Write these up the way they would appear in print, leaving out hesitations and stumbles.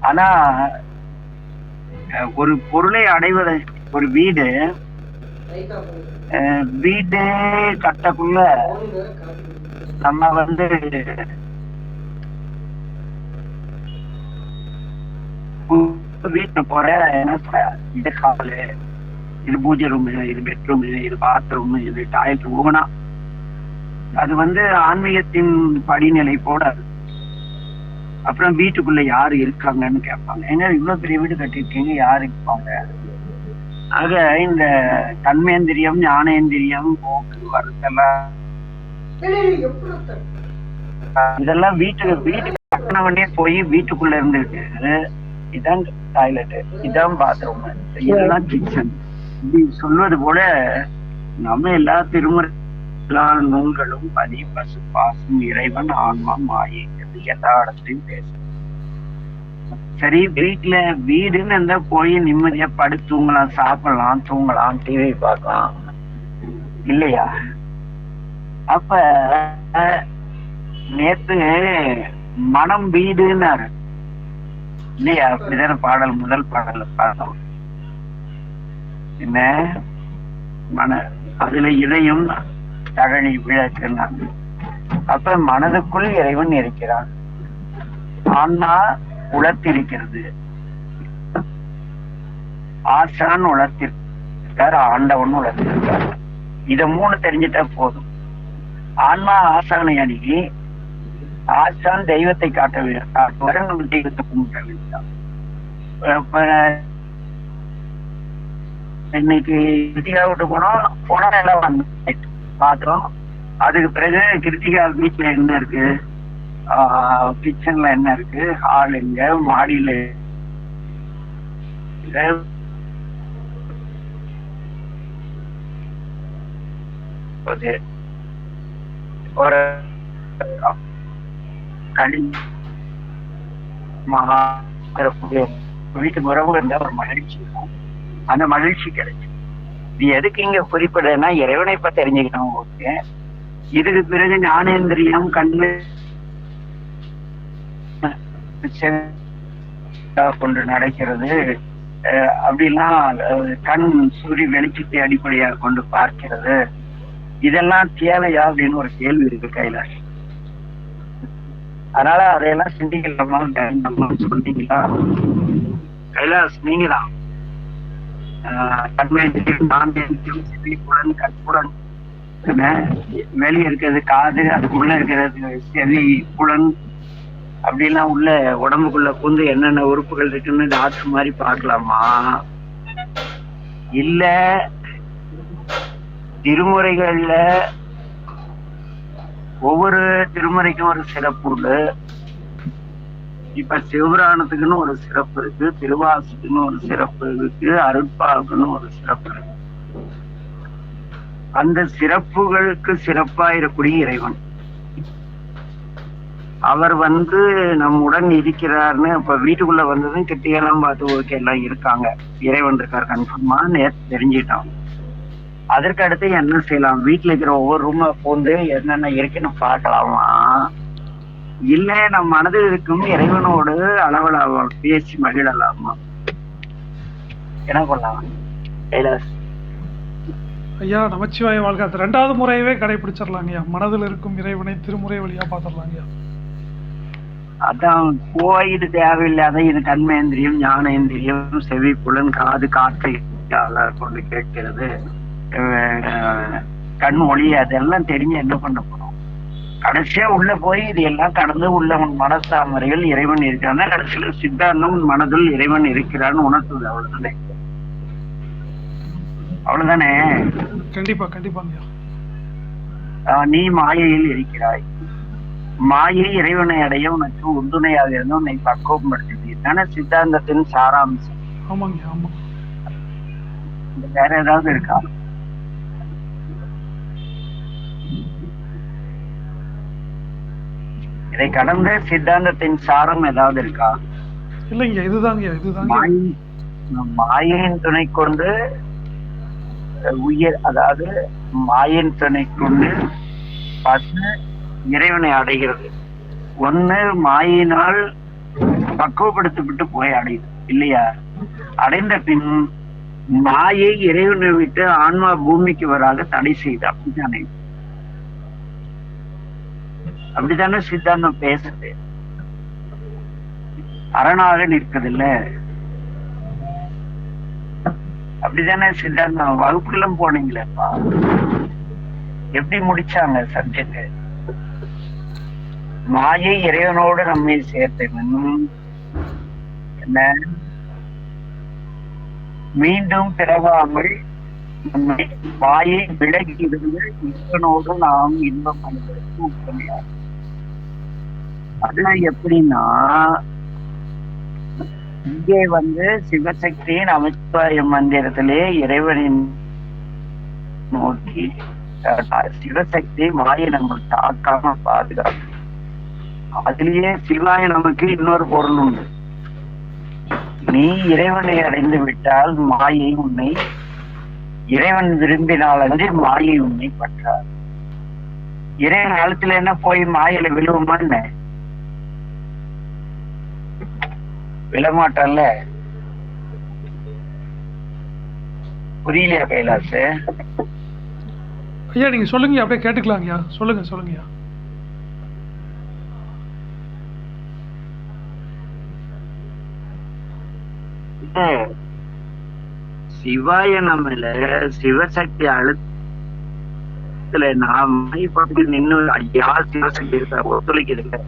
ஆனா ஒரு பொருளை அடைவது, ஒரு வீடு வீடு கட்டக்குள்ள நம்ம வீட்டுல போற இது ஹாலு, இது பூஜை ரூமு, இது பெட்ரூமு, இது பாத்ரூம், இது டாய்லெட், ஒவ்வொன்னா அது ஆன்மீகத்தின் படிநிலை போடாது. அப்புறம் வீட்டுக்குள்ள யாரு இருக்காங்கன்னு கேட்பாங்க. ஏன்னா இவ்வளவு பெரிய வீடு கட்டிருக்கீங்க, யாரு இருப்பாங்க? ஆக இந்த கண்மேந்திரியம், ஞானேந்திரியம், போக்கு, வருத்தெல்லாம் இதெல்லாம் வீட்டுக்கு கட்டினவனே போய் வீட்டுக்குள்ள இருந்துட்டு, இதான் டாய்லெட், இதான் பாத்ரூம், இதெல்லாம் கிச்சன், இப்படி சொல்வது போல நம்ம எல்லா திருமுறை நூல்களும் பதி, பசு, பாசம், இறைவன், ஆன்மா, மாயைங்கிறது எல்லா இடத்துலயும் பேசும். சரி, வீடுன்னு இருந்தா போய் நிம்மதியா படுத்து தூங்கலாம், சாப்பிடலாம், தூங்கலாம், டிவி பார்க்கலாம் இல்லையா? அப்ப நேத்து மனம் வீடுன்னாரு இல்லையா? அப்படிதான பாடல், முதல் பாடல்ல பார்த்தோம். என்ன அதுல இதையும் தகழி விளக்குனாங்க. அப்ப மனதுக்குள் இறைவன் இருக்கிறான். ஆன்மா உளத்திருக்கிறது, ஆசான் உளத்திருக்கார், ஆண்டவன் உளத்திருக்கார். இத மூணு தெரிஞ்சிட்டா போதும். ஆன்மா ஆசானை அணுகி, ஆசான் தெய்வத்தை காட்ட வேண்டும், தெய்வத்தை கும்பிட வேண்டாம். இன்னைக்கு கிருத்திகா விட்டு போனா எல்லாம் பார்த்தோம். அதுக்கு பிறகு கிருத்திகா வீட்டுல என்ன இருக்கு, கிச்சன்ல என்ன இருக்கு, ஹால் எங்க, மாடியில ஒரு வீட்டுக்கு உறவு இருந்தா ஒரு மகிழ்ச்சி இருக்கும். அந்த மகிழ்ச்சி கிடைச்சு இது எதுக்கு இங்க குறிப்பிடனா, இறைவனை இப்ப தெரிஞ்சுக்கணும். ஓகே, இதுக்கு பிறகு ஞானேந்திரியம், கண்ணு கொண்டு நடக்கிறது, அப்படிலாம் கண் சூரிய வெளிச்சத்தை அடிப்படையாக கொண்டு பார்க்கிறது, இதெல்லாம் தேவையா அப்படின்னு ஒரு கேள்வி இருக்கு கைலாஷ். அதனால அதையெல்லாம் சிந்திக்கலாமா சொன்னீங்களா கைலாஷ்? நீங்க தான் கற்புடன், வெளியே இருக்கிறது காது, அதுக்குள்ள இருக்கிறது செவி, புலன், அப்படிலாம் உள்ள உடம்புக்குள்ள புந்து என்னென்ன உறுப்புகள் இருக்குன்னு டாக்டர் மாதிரி பார்க்கலாமா? இல்ல திருமுறைகள்ல ஒவ்வொரு திருமுறைக்கும் ஒரு சிறப்பு உண்டு. இப்ப சிவபுராணத்துக்குன்னு ஒரு சிறப்பு இருக்கு, திருவாசத்துக்குன்னு ஒரு சிறப்பு இருக்கு, அருட்பாவுக்குன்னு ஒரு சிறப்பு இருக்கு. அந்த சிறப்புகளுக்கு சிறப்பாயிரக்கூடிய இறைவன் அவர் நம்முடன் இருக்கிறார்னு இப்ப வீட்டுக்குள்ள வந்ததும் கிட்டியெல்லாம் பார்த்து ஓகே எல்லாம் இருக்காங்க, இறைவன் இருக்கார் கன்ஃபார்மா நேற்று தெரிஞ்சிட்டோம். அதற்கு அடுத்து என்ன செய்யலாம்? வீட்டுல இருக்கிற ஒவ்வொரு ரூமை போந்து என்னென்ன இருக்குன்னு பார்க்கலாமா? இல்ல நம் மனதில் இருக்கும் இறைவனோடு அளவலாமா, பேசி மகிழலாமா? என்ன பண்ணலாம் கைலாஷ்? ஐயா நமச்சிவாய வாழ்க்கை, அது 2வது முறையவே கடைபிடிச்சிடலாங்க ஐயா. மனதில் இருக்கும் இறைவனை திருமுறை வழியா பார்த்துடலாங்க ஐயா. அதான் கோயில் தேவையில்லாத இது கண்மேந்திரியம், ஞானேந்திரியம், செவி, புலன், காது, காற்றை கொண்டு கேட்கிறது, கண் ஒளி, அதெல்லாம் தெரிஞ்சு என்ன பண்ண போறோம்? கடைசியா உள்ள போய் இது எல்லாம் கடந்து உள்ள உன் மனத்தாமரையில் இறைவன் இருக்கான்னா கடைசியில சித்தாந்தம் மனதில் இறைவன் இருக்கிறான்னு உணர்த்துது. அவ்வளவுதானே? அவ்வளவுதானே? கண்டிப்பா கண்டிப்பாங்க. நீ மாயையில் இருக்கிறாய், மாயை இறைவனை அடைய உனக்கு உறுதுணையாக இருந்து உன்னை பக்குவப்படுத்தி தானே சித்தாந்தத்தின் சாராம்சம். ஆமாங்க ஆமா. வேற ஏதாவது இருக்கா? இதை கடந்த சித்தாந்தத்தின் சாரம் ஏதாவது இருக்கா? இல்லைங்க, இதுதாங்க. மாயின் துணை கொண்டு உயிர், அதாவது மாயின் துணை கொண்டு இறைவனை அடைகிறது. ஒண்ணு மாயினால் பக்குவப்படுத்திவிட்டு போய் அடையுது இல்லையா? அடைந்த பின் மாயை இறைவனை விட்டு ஆன்மா பூமிக்கு வராத தடை செய்து. அப்படித்தானே? அப்படித்தானே சித்தாந்தம் பேசுது. அரணாக நிற்கதில்ல. அப்படித்தானே சித்தாந்தம்? வகுப்புகளும் போனீங்களேப்பா, எப்படி முடிச்சாங்க சப்ஜெக்ட்? மாயை இறைவனோடு நம்மை சேர்த்தவன் என்ன மீண்டும் பிறவாமல் நம்மை மாயை விலகி இருந்து இறைவனோடு நாம் இன்பம் அனுபவித்து உண்மையாகும். அதெல்லாம் எப்படின்னா, இங்கே சிவசக்தியின் அமைப்பாய மந்திரத்திலே இறைவனின் நோக்கி சிவசக்தி மாயை நம்ம தாக்காம பாதுகாப்பு. அதுலயே சிவாய நமக்கு இன்னொரு பொருள் உண்டு. நீ இறைவனை அடைந்து விட்டால் மாயை உன்னை, இறைவன் விரும்பினால் அன்றி மாயை உன்னை பற்றார். இறைவன் காலத்துல என்ன போய் மாயில விழுவுமா? என்ன விழமாட்டான்ல? புரியலையா கைலாச? ஐயா நீங்க சொல்லுங்க, அப்படியே கேட்டுக்கலாங்கய்யா. சொல்லுங்கய்யா. சிவாய நம்மள சிவசக்தி அழுத்துல நாம நின்று ஐயா சிவசக்தி இருக்க ஒத்துழைக்கிறது.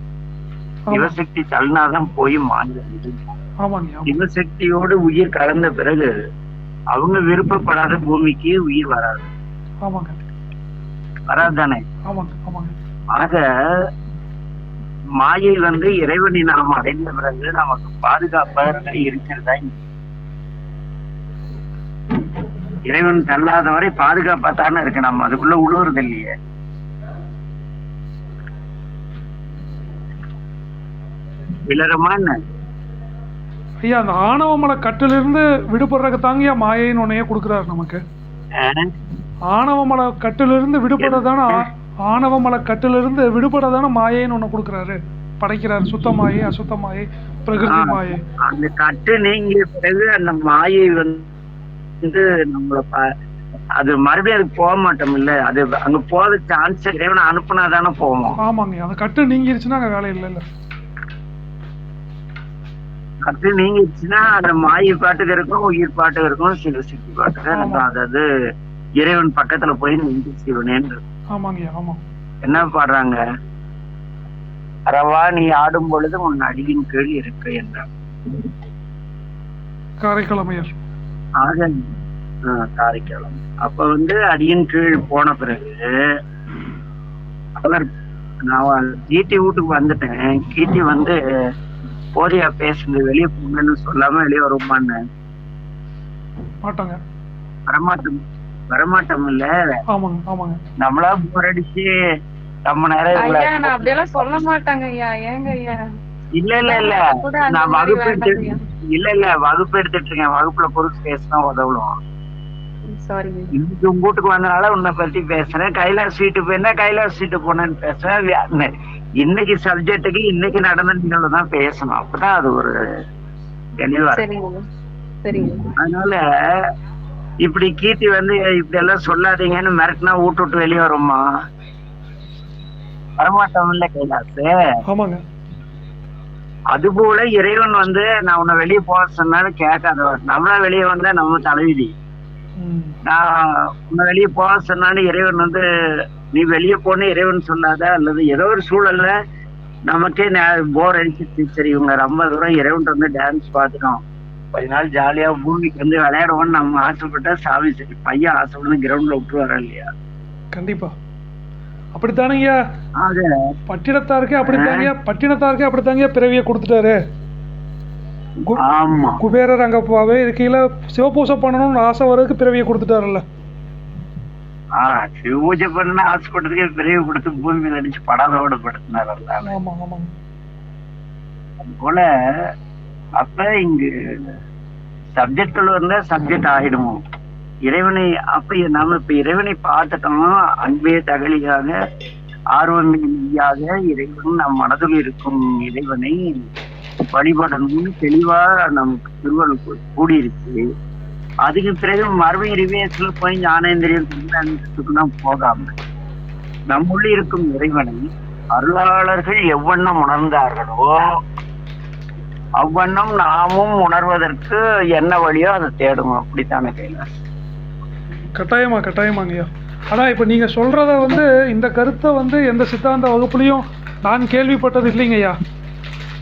சிவசக்தி தள்ளினாதான் போய் மாநில. சிவசக்தியோடு உயிர் கலந்த பிறகு அவங்க விருப்பப்படாத பூமிக்கு உயிர் வராது. வராதுதானே? ஆக மாயை இறைவனை நாம் அடைந்த பிறகு நமக்கு பாதுகாப்பாக இருக்கிறதா? இறைவன் தள்ளாத வரை பாதுகாப்பா தானே இருக்கு. நம்ம அதுக்குள்ள உழுவுறது இல்லையே. விளரமா என்ன ஐயா? அந்த ஆணவமலை கட்டிலிருந்து விடுபடுறதுக்கு தாங்க மாயைன்னு ஒன்னையே கொடுக்குறாரு நமக்கு. ஆணவமலை கட்டிலிருந்து விடுபடுறதான, ஆணவமலை கட்டிலிருந்து விடுபடதான மாயைன்னு ஒண்ணு கொடுக்குறாரு, படைக்கிறாரு. சுத்த மாயை, அசுத்த மாயை, பிரகிருதி மாயை. அந்த கட்டு நீங்க பிறகு அந்த மாயை நம்மள அது மறுபடியும் அதுக்கு போக மாட்டோம் இல்ல? அது அங்க போத சான்ஸ் இறைவனை அனுப்புனாதானே போவோம். ஆமாங்க, அந்த கட்டு நீங்கிருச்சுன்னா அங்க வேலை இல்ல. கட்டு நீங்கிருச்சுன்னா அந்த மாயை பாட்டுக்கு இருக்கும், உயிர் பாட்டுக்கு இருக்கும், சிவசக்தி பாட்டுக்கு இருக்கும். அதாவது இறைவன் பக்கத்துல போய் நின்று சிவனேன்னு. என்ன பாடுறாங்க? அரவா நீ ஆடும் பொழுது உன் அடியின் கீழ் இருக்க என்றார் காரைக்காலமையர். ஆக காரைக்காலம். அப்ப அடியின் கீழ் போன பிறகு அவர், நான் கீட்டி வீட்டுக்கு வந்துட்டேன். கீட்டி போதையா பேசுறது, வெளியே போங்கன்னு சொல்லாம வெளியே வருமான்னு வரமாட்டோம் இல்ல? நம்மளா போர் அடிச்சு ரொம்ப நேரம் சொல்ல மாட்டாங்க. இல்ல நான் வகுப்பு வகுப்பு எடுத்துட்டு இருக்கேன். வகுப்புல பொறுத்து பேசினா உதவும். இன்னைக்கு உங்க வீட்டுக்கு வந்தனால உன்னை பத்தி பேசுறேன். கைலாஸ் வீட்டு போயிருந்தா கைலாஸ் வீட்டு போனேன்னு பேசுறேன். இன்னைக்கு சப்ஜெக்டுக்கு இன்னைக்கு நடந்த நிகழ்வு தான் பேசணும். அப்பதான் அது ஒரு தெளிவா. அதனால இப்படி கீர்த்தி இப்படி எல்லாம் சொல்லாதீங்கன்னு மிரட்டினா வீட்டு விட்டு வெளியே வருமா? வரமாட்டோம் இல்ல கைலாசு? அதுபோல இறைவன் நான் உன்னை வெளியே போக சொன்னாலும் கேட்காதவர். நம்மளா வெளியே வந்தா நம்ம தலைவிதி. நான் உன்னை வெளியே போக சொன்னாலும் இறைவன் நீ வெளியே போன இறைவன் சொல்லாத, அல்லது ஏதோ ஒரு சூழல்ல நமக்கே போர் அடிச்சிருச்சு, சரி இவங்க ரொம்ப தூரம் இறைவன் டான்ஸ் பார்த்துட்டோம், கொஞ்ச நாள் ஜாலியா பூமிக்கு விளையாடுவோம்னு நம்ம ஆசைப்பட்டா சாமி சரி பையன் ஆசைப்பட்டு கிரவுண்ட்ல விட்டு வரா இல்லையா? கண்டிப்பா அப்படித்தானங்க. பட்டினத்தாருக்கே அப்படித்தாங்க பிறவியை கொடுத்துட்டாரு. குபேரர் அங்க இருக்கையில சிவபூசை பண்ணணும்னு ஆசை வர்றதுக்கு பிறவியை கொடுத்துட்டாருல்ல. சிவபூஜை பண்ண ஆசைப்பட்டதுக்கு பிறவியை கொடுத்து பூமி அடிச்சு படாதோட படுத்தினார். அது போல அப்ப இங்கு சப்ஜெக்ட்ல சப்ஜெக்ட் ஆயிடுவோம். இறைவனை அப்ப நாம இப்ப இறைவனை பார்த்துட்டோம். அன்பே தகலியாக ஆர்வமியாக இறைவன் நம் மனதில் இருக்கும் இறைவனை வழிபடணும்னு தெளிவா நமக்கு திருவள்ளுவர் கூடியிருச்சு. அதுக்கு பிறகு மறுபடியும் ரிவேஸ்ல போய் ஞானேந்திரியத்துக்குலாம் போகாம நம்முள்ள இருக்கும் இறைவனை அருளாளர்கள் எவ்வண்ணம் உணர்ந்தார்களோ அவ்வண்ணம் நாமும் உணர்வதற்கு என்ன வழியோ அதை தேடணும். அப்படித்தானே கைலாஷ்? கட்டாயமாங்கய்யா. ஆனால் இப்போ நீங்கள் சொல்கிறத வந்து இந்த கருத்தை வந்து எந்த சித்தாந்த வகுப்புலையும் நான் கேள்விப்பட்டது இல்லைங்கய்யா.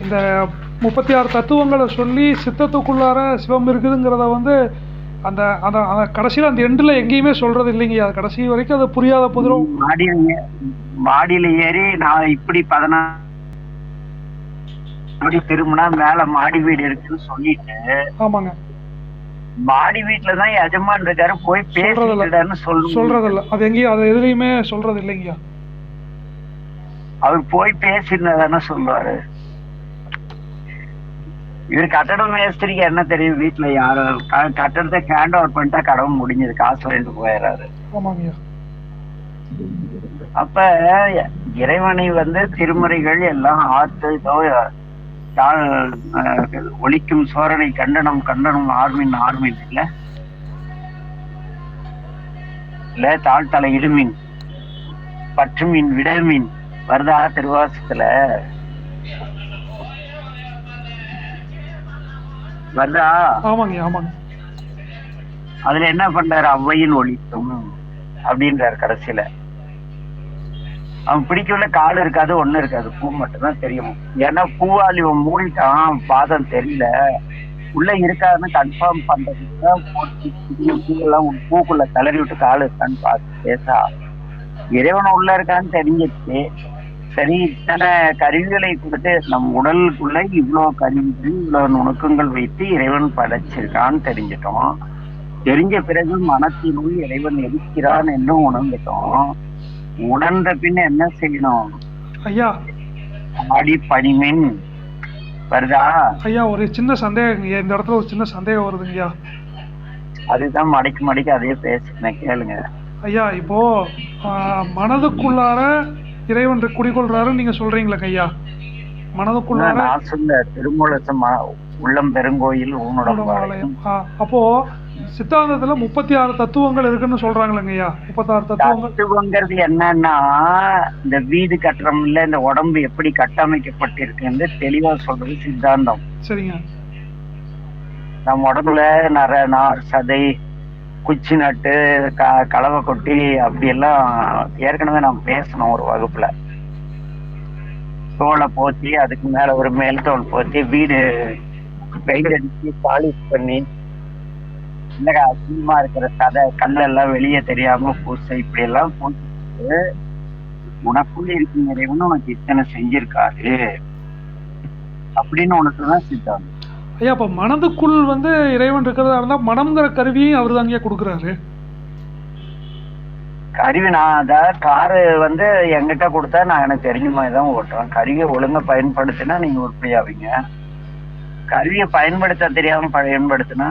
இந்த 36 தத்துவங்களை சொல்லி சித்தத்துக்குள்ளார சிவம் இருக்குதுங்கிறத வந்து அந்த அந்த அந்த கடைசியில் அந்த எண்டில் எங்கேயுமே சொல்கிறது இல்லைங்கய்யா. கடைசி வரைக்கும் அது புரியாத புதிரும். மாடியில ஏறி நான் இப்படி 14 திரும்பினா மேல மாடி வீடு இருக்குன்னு சொல்லிட்டு, ஆமாங்க, மாடி வீட்டுலதான் எஜமான் இருக்காரு போய் பேசுறதுன்னு சொல்றதில்ல. அது எங்கேயும் அது எதுலையுமே சொல்றது இல்லைங்கய்யா. அவர் போய் பேசினதானே சொல்லுவாரு. இவர் கட்டட மேஸ்திரிக்கு என்ன தெரியும்? வீட்டுல யாரும் கட்டடத்தை ஹேண்ட் ஓவர் பண்ணிட்டா கடவுள் முடிஞ்சது, காசு வாங்கிட்டு போயிடுறாரு. அப்ப இறைவனை வந்து திருமுறைகள் எல்லாம் ஆத்து ஒலிக்கும் சோரனை கண்டனம் கண்டனம் ஆர்மின் ஆர்மின் இல்ல தாழ்த்தலை இடுமின் பற்றுமீன் விடமீன் வருதா திருவாசத்துல வருதா? அதுல என்ன பண்றாரு? அவ்வையின் ஒலிக்கும் அப்படின்றாரு கடைசியில. அவன் பிடிக்கல, கால் இருக்காது, ஒண்ணு இருக்காது, பூ மட்டும்தான் தெரியும். ஏன்னா பூவால் இவன் மூடிட்டான், பாதம் தெரியல, உள்ள இருக்காதுன்னு கன்ஃபார்ம் பண்றதுக்கு பூவெல்லாம் பூக்குள்ள கிளறி விட்டு கால் இருக்கான்னு பார்த்து பேசா இறைவனை உள்ள இருக்கான்னு தெரிஞ்சிருச்சு. சரி, இத்தனை கருவிகளை கொடுத்து நம் உடலுக்குள்ள இவ்வளவு கருவிகள் இவ்வளவு நுணுக்கங்கள் வைத்து இறைவன் படைச்சிருக்கான்னு தெரிஞ்சிட்டோம். தெரிஞ்ச பிறகு மனத்தினுள் இறைவன் இருக்கிறான் என்றும் உணர்ந்துட்டோம். உணர்ந்த பின்ன என்ன செய்யணும் ஐயா? ஆடி பணிமின் வருதா ஐயா? ஒரு சின்ன சந்தேகம், இந்த இடத்துல ஒரு சின்ன சந்தேகம் வருதுங்கய்யா. அதுதான் மடிக்க அதையே பேசுறேன், கேளுங்க ஐயா. இப்போ மனதுக்குள்ளார இறைவன் குடிகொள்றாரு நீங்க சொல்றீங்களா ஐயா? மனதுக்குள்ளார நான் சொல்ல திருமூலசம் உள்ளம் பெருங்கோயில் ஊனுடம். அப்போ சித்தாந்தத்துல 36 தத்துவங்கள் இருக்குன்னு சொல்றாங்களேங்க ஐயா. 36 தத்துவங்கிறது என்னன்னா, இந்த வீடு கட்டுறோம்ல, இந்த உடம்பு எப்படி கட்டமைக்கப்பட்டிருக்குன்னு தெளிவா சொல்றது சித்தாந்தம். சரிங்க. நம்ம உடம்புல நார் சதை குச்சி நட்டு கலவை கொட்டி அப்படி எல்லாம் ஏற்கனவே நம்ம பேசணும் ஒரு வகுப்புல. தோலை போத்தி அதுக்கு மேல ஒரு மேல் தோல் போத்தி வீடு பெயிண்ட் அடிச்சு பாலிஷ் பண்ணி இல்ல அதிகமா இருக்கிற சதை கல்லெல்லாம் வெளியே தெரியாம பூச இப்படி எல்லாம் பூசிட்டு உனக்குள்ள இருக்கும் இறைவன் உனக்கு இத்தனை செஞ்சிருக்காரு அப்படின்னு உனக்குதான் சித்தாந்தம். ஐயா, அப்ப மனதுக்குள் வந்து இறைவன் இருக்கிறதா இருந்தா மனம்ங்கிற கருவியும் அவர் தாங்க கொடுக்குறாரு. கருவி நான் அதாவது காரு வந்து எங்கிட்ட கொடுத்தா நான் எனக்கு தெரிஞ்ச மாதிரி தான் ஓட்டுவேன். கருவியை ஒழுங்கா பயன்படுத்தினா நீங்க உருப்படி ஆவீங்க. கருவியை பயன்படுத்த தெரியாம பயன்படுத்தினா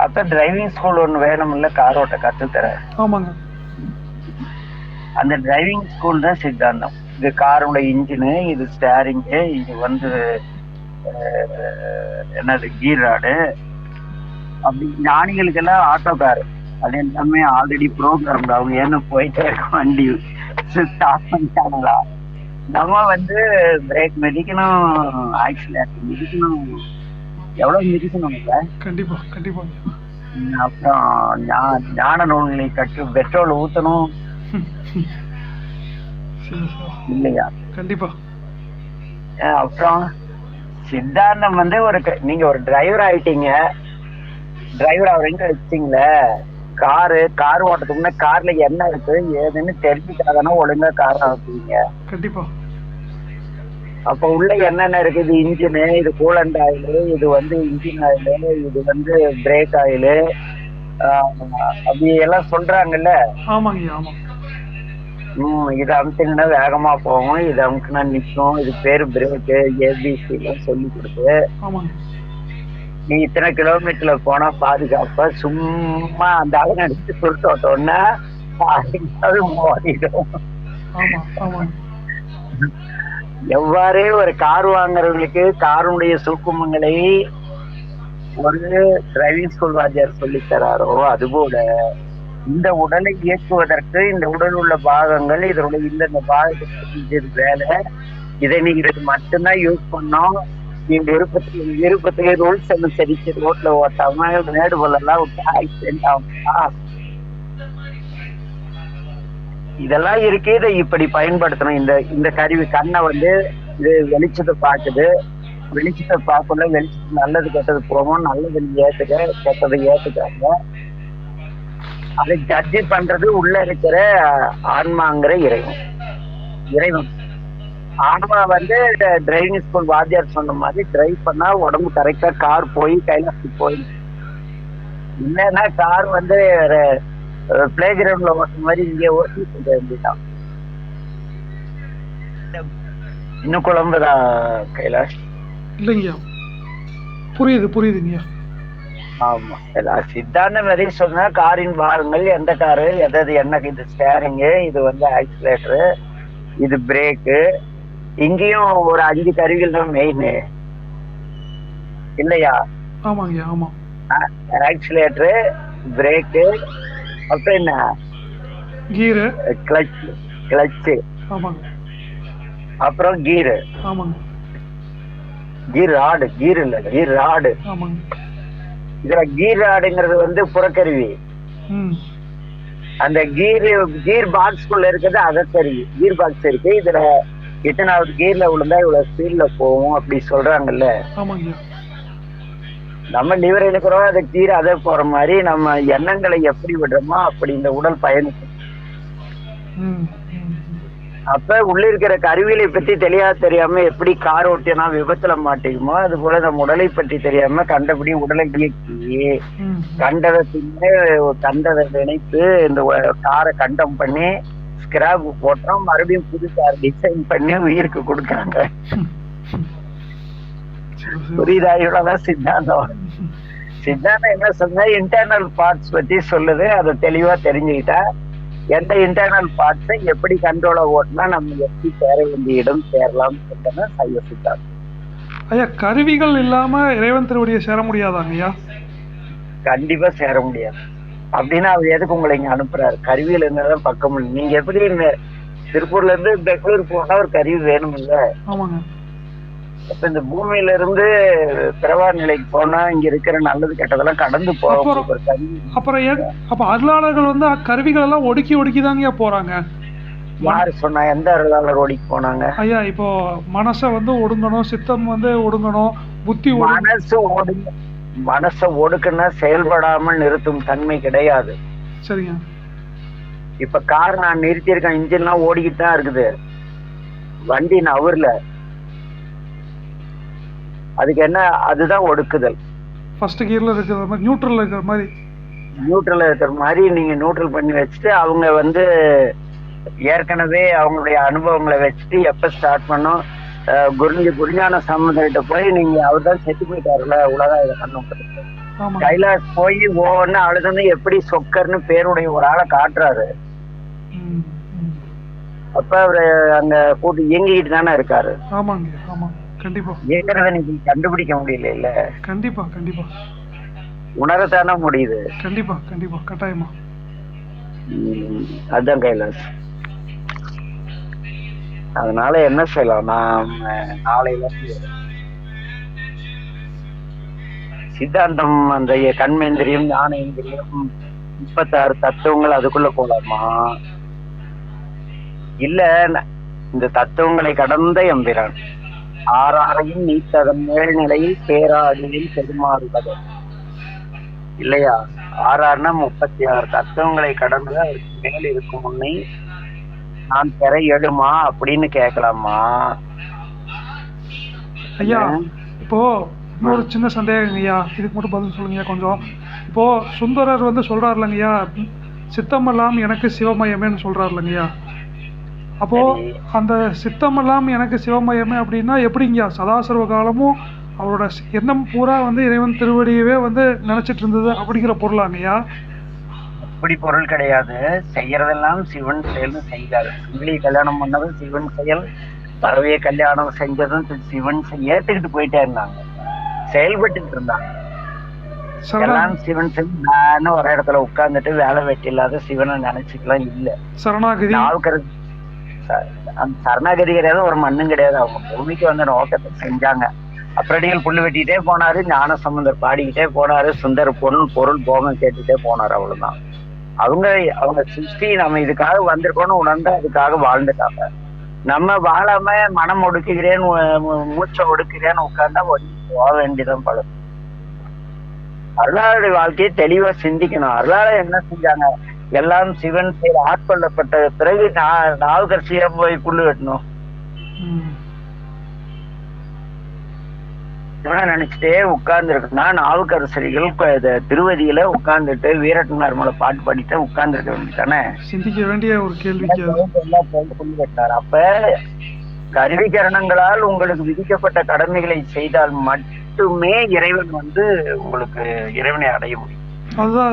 அப்ப டிரைவிங் ஸ்கூல் ஒண்ணு வேணும் இல்ல, கார் ஓட்ட கத்துத்தர. ஆமாங்க. அந்த டிரைவிங் ஸ்கூல் தான் சித்தாந்தம். இது காரோட இன்ஜினு, இது ஸ்டேரிங்கு, இது வந்து என்னது கீர் ராடு. அப்படி ஞானிகளுக்கு எல்லாம் ஆட்டோ காரு அது எல்லாமே ஆல்ரெடி ப்ரோக்ராம். அவங்க ஏன்னு போயிட்டே இருக்கும், வண்டி ஸ்டார்ட் பண்ணிட்டாங்களா. நம்ம வந்து பிரேக் மிதிக்கணும், ஆக்சிலேட்டர் மிதிக்கணும், எவ்வளவு மிதிக்கணும் இல்ல. கண்டிப்பா கண்டிப்பா. அப்புறம் ஞான நூல்களை கட்டு பெட்ரோல் ஊத்தணும் இல்லையா? கண்டிப்பா. அப்புறம் சித்தாந்தம் வந்து நீங்க ஒரு டிரைவர் ஆயிட்டீங்க, டிரைவர் ஆகுறீங்க வச்சிங்களே, கார் ஓட்டத்துக்கு முன்ன கார்ல என்ன இருக்கு ஏதுன்னு தெரிஞ்சுக்காதானே ஒழுங்கா கார் ஆகுவீங்க. கண்டிப்பா. அப்ப உள்ள என்னென்ன இருக்கு? இது இன்ஜினு, இது கூலண்ட் ஆயிலு, இது வந்து இன்ஜின் ஆயிலு, இது வந்து பிரேக் ஆயிலு, அப்படி எல்லாம் சொல்றாங்கல்ல. ஆமாங்க. ஆமா. இது அமுத்தினா வேகமா போகும், இது அமுக்குனா நிற்கும், இது பேரு பிரேக்கு, ஏபிசி எல்லாம் சொல்லி கொடுத்து நீ இத்தனை கிலோமீட்டர்ல போனா பாதுகாப்பா சும்மா அந்த அளவு அடிச்சு எவ்வாறு ஒரு கார் வாங்குறவங்களுக்கு காருடைய சுருக்குமங்களை ஒரு டிரைவிங் ஸ்கூல் வாத்தியார் சொல்லி தராரோ, அதுபோல இந்த உடலை இயக்குவதற்கு இந்த உடல் உள்ள பாகங்கள் இதனுடைய இந்த பாகத்துக்கு இது வேலை, இதை நீங்க இதுக்கு மட்டும்தான் யூஸ் பண்ணோம். நீங்க விருப்பத்துக்கு ரூல்ஸ் அனுசரிச்சு ரோட்ல ஓட்டாம மேடு போலெல்லாம் விட்டு ஆக்சிடென்ட் ஆகுமா, இதெல்லாம் இருக்கு. இதை இப்படி பயன்படுத்தணும். இந்த இந்த கருவி கண்ணை வந்து இது வெளிச்சத்தை பார்க்குது, வெளிச்சத்தை பார்க்கல, வெளிச்சத்து நல்லது கெட்டது போகும், நல்லது ஏத்துக்க கெட்டதை ஏத்துக்காங்க. அதை ஜட்ஜி பண்றது உள்ள இருக்கிற ஆன்மாங்கிற இறைவன். ஆன்மா வந்து டிரைவிங் ஸ்கூல் வாத்தியார் சொன்ன மாதிரி டிரைவ் பண்ணா உடம்பு கரெக்டா கார் போய் கைலாசி போய், இல்லைன்னா கார் வந்து பிளே கிரவுண்ட்ல ஓட்டுற மாதிரி இங்கே ஓட்டி சொல்ல வேண்டியதான். இன்னும் குழம்புதா கைலாஷ்? இல்லைங்கய்யா, புரியுதுங்கய்யா. ஆமா, சித்தாந்த மாதிரி சொன்னா காரின் பாகங்கள் எந்த காரு எதாவது என்ன, இது ஸ்டேரிங்கு, இது வந்து ஆக்சிலேட்டரு, இது பிரேக்கு, இங்கேயும் ஒரு 5 கருவிகள் தான் மெயின் இல்லையா? ஆமாங்கய்யா, ஆமா. ஆக்சிலேட்டரு, பிரேக்கு, அப்புறம் என்ன, கீரு, கிளச்சு, ஆமாங்க, அப்புறம் கீரு, ஆமாங்க, கீர் ராடு, கீர் இல்ல கீர் ராடு, ஆமாங்க. இதுல கீர் ராடுங்கிறது வந்து புறக்கருவி. அந்த கீர் பாக்ஸ்குள்ள இருக்கிறது அகக்கருவி. கீர் பாக்ஸ் இருக்கு, இதுல எத்தனாவது கீர்ல விழுந்தா இவ்வளவு ஸ்பீட்ல போகும் அப்படி சொல்றாங்கல்ல. நம்ம லிவர் இருக்கிறோம், அதை கீரை அதை போற மாதிரி நம்ம எண்ணங்களை எப்படி விடுறோமோ அப்படி இந்த உடல் பயணிக்கும். அப்ப உள்ள இருக்கிற கருவிகளை பத்தி தெரியாம எப்படி கார் ஓட்டினா விபத்துல மாட்டிக்குமோ, அது போல நம்ம உடலை பற்றி தெரியாம கண்டபடி உடலை இயக்கி கண்டதை நினைத்து இந்த காரை கண்டம் பண்ணி ஸ்கிராப் போட்டோம், மறுபடியும் புது கார் டிசைன் பண்ணி உயிருக்கு கொடுக்குறாங்க. புரியுதா? இவ்வளவுதான் சித்தாந்தம். சித்தாந்தம் என்ன சொன்னா இன்டர்னல் பார்ட்ஸ் பத்தி சொல்லுது. அதை தெளிவா தெரிஞ்சுக்கிட்டா எந்த இன்டர்னல் பார்ட்ஸை எப்படி கண்ட்ரோலா ஓட்டினா நம்ம எப்படி சேர வேண்டிய இடம் சேரலாம் சொல்றதுன்னா சைவ சித்தாந்தம். ஐயா, கருவிகள் இல்லாம இறைவன் திருவடியை சேர முடியாதாங்க ஐயா? கண்டிப்பா சேர முடியாது. அப்படின்னா அவர் எதுக்கு உங்களை இங்க அனுப்புறாரு? கருவியில் இருந்ததான் பக்கம். நீங்க எப்படி திருப்பூர்ல இருந்து பெங்களூர் போனா ஒரு கருவி வேணும் இல்ல? ஆமாங்க. அப்ப இந்த பூமியில இருந்து பிறவா நிலைக்கு போனா இங்க இருக்கிற நல்லது கெட்டதெல்லாம் கடந்து போறோம். அப்ப அருளாளர்கள் வந்து கருவிகள் எல்லாம் ஒடுக்கி தாங்க போறாங்க. யாரு சொன்னா? எந்த அருளாளர் ஒடுக்கி போனாங்க? ஐயா, இப்போ மனசை வந்து ஒடுங்கணும், சித்தம் வந்து ஒடுங்கணும், புத்தி மனசை ஒடுக்குன்னா செயல்படாமல் நிறுத்தும் தன்மை கிடையாது. சரிங்க. இப்ப கார் நான் நிறுத்தியிருக்கேன், இன்ஜின்லாம் ஓடிக்கிட்டு தான் இருக்குது, வண்டி நவர்ல. அதுக்கு என்ன? அதுதான் ஒடுக்குதல். ஃபர்ஸ்ட் கியர்ல இருக்கிற மாதிரி, நியூட்ரல்ல இருக்கிற மாதிரி. நியூட்ரல்ல இருக்கிற மாதிரி நீங்க நியூட்ரல் பண்ணி வச்சுட்டு அவங்க வந்து ஏற்கனவே அவங்களுடைய அனுபவங்களை வச்சுட்டு எப்ப ஸ்டார்ட் பண்ணோம், குருஞான சம்பந்தர்கிட்ட போய் நீங்க அவர் தான் செத்து போயிட்டாருல உலகம் இதை பண்ணும், கைலாஷ் போய் ஒவ்வொன்னு அழுதுன்னு எப்படி சொக்கர்னு பேருடைய ஒரு ஆளை காட்டுறாரு. அப்ப அவரு அங்க கூட்டு இயங்கிட்டு தானே இருக்காரு. ஆமாங்க, ஆமா, கண்டிப்பா. இயங்கிறத நீங்க கண்டுபிடிக்க முடியல இல்ல? கண்டிப்பா கண்டிப்பா உணரத்தானே முடியுது. கண்டிப்பா கண்டிப்பா, கட்டாயமா. அதுதான் கைலாஷ். அதனால என்ன செய்யலாம், நாம் நாளையில சித்தாந்தம் அந்த கண்மேந்திரியம் ஞானேந்திரியம் 36 தத்துவங்கள் அதுக்குள்ள போலாமா? இல்ல இந்த தத்துவங்களை கடந்த எம்பிரான் ஆறாரையும் நீத்ததன் மேல்நிலையில் பேராடியில் பெருமாறுவது இல்லையா? 6 36 தத்துவங்களை கடந்து அதற்கு மேல் இருக்கும் முன்னை நான் பெற எழுமா அப்படின்னு கேட்கலாமா? ஐயா, இப்போ இன்னொரு சின்ன சந்தேகம் ஐயா, இதுக்கு மட்டும் பதில் சொல்லுங்க கொஞ்சம். இப்போ சுந்தரர் வந்து சொல்றாருலங்கய்யா, சித்தமெல்லாம் எனக்கு சிவமயமேன்னு சொல்றாருலங்கய்யா. அப்போ அந்த சித்தமெல்லாம் எனக்கு சிவமயமே அப்படின்னா எப்படிங்கய்யா? சதாசர்வ காலமும் அவரோட எண்ணம் பூரா வந்து இறைவன் திருவடியவே வந்து நினைச்சிட்டு இருந்தது அப்படிங்கிற பொருளாங்கய்யா? அப்படி பொருள் கிடையாது. செய்யறதெல்லாம் சிவன் செயல்னு செய்தாரு. கல்யாணம் பண்ணதும் சிவன் செயல், பறவைய கல்யாணம் செஞ்சதும் சிவன் ஏத்துக்கிட்டு போயிட்டே இருந்தாங்க, செயல்பட்டு இருந்தாங்க. எல்லாம் சிவன் சிவன் ஒரு இடத்துல உட்கார்ந்துட்டு வேலை வெட்டி இல்லாத சிவனை நினைச்சுக்கலாம் இல்ல. சரணாகதி அந்த சரணாகதி கிடையாது, ஒரு மண்ணும் கிடையாது. அவங்க பூமிக்கு வந்த நோக்கத்தை செஞ்சாங்க. அப்புறடிகள் புல்லு வெட்டிட்டே போனாரு, ஞான சம்பந்தர் பாடிக்கிட்டே போனாரு, சுந்தர பொருள் போகம் கேட்டுட்டே போனாரு. அவ்வளவுதான். அவங்க சிருஷ்டி நம்ம இதுக்காக வந்திருக்கோம்னு உணர்ந்து அதுக்காக வாழ்ந்துட்டாங்க. நம்ம வாழாம மனம் ஒடுக்குகிறேன், மூச்சை ஒடுக்குகிறேன்னு உட்கார்ந்தா போக வேண்டியதான் பழம். அருளாளுடைய வாழ்க்கையை தெளிவா சிந்திக்கணும். அருளாளர் என்ன செஞ்சாங்க? எல்லாம் சிவன் செயல் ஆட்கொள்ளப்பட்ட பிறகு நாவுக்கரசியா போய் புல்லு வெட்டணும். நினைச்சிட்டே உட்கார்ந்து இருக்குன்னா நாவுக்கரசரிகள் திருவதியில உட்கார்ந்துட்டு வீரட்டனார் மேல பாட்டு பாடிட்டு உட்கார்ந்து இருக்க வேண்டியதானே? சிந்திக்க வேண்டிய ஒரு கேள்வி. புல்லு வெட்டினார். அப்ப கருவிகரணங்களால் உங்களுக்கு விதிக்கப்பட்ட கடமைகளை செய்தால் மட்டுமே இறைவன் உங்களுக்கு இறைவனை அடைய முடியும்.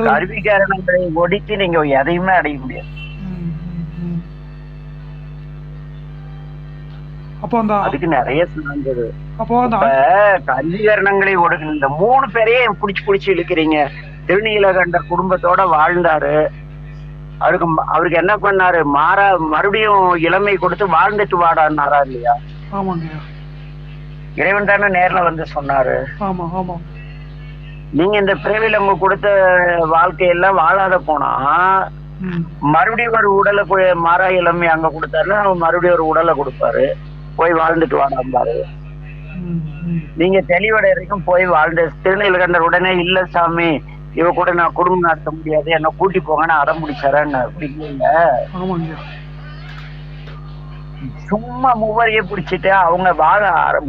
கருவிகரணங்களை ஒடுக்கி நீங்க எதையுமே அடைய முடியாது. அதுக்கு நிறைய சொன்னாங்க. கருவிகரணங்களை ஒடுக்கணும். இந்த 3 பேரையும் புடிச்சு இழுக்கிறீங்க. திருநீலகண்டர் குடும்பத்தோட வாழ்ந்தாரு. அவருக்கு என்ன பண்ணாரு? மறுபடியும் இளமை கொடுத்து வாழ்ந்துட்டு வாடான்னாரா இல்லையா? இறைவன் தானே நேர்ல சொன்னாரு. நீங்க இந்த பிறவில உங்க கொடுத்த வாழ்க்கையெல்லாம் வாழாத போனா மறுபடியும் ஒரு உடலை மாறா இளமை அங்க கொடுத்தாருன்னா மறுபடியும் ஒரு உடலை கொடுப்பாரு, போய் வாழ்ந்துட்டு வாடாம்பாரு. நீங்க தெளிவடை வரைக்கும் போய் வாழ்ந்த திருநீலகண்டர் உடனே இல்ல சாமி, இவ கூட நான் குடும்பம் நடத்த முடியாது, என்ன கூட்டி போங்கன்னு அடம் முடிச்சாரன்னு அப்படி இல்லைங்க. சும்மா மூவரையே பிடிச்சிட்டு அவங்க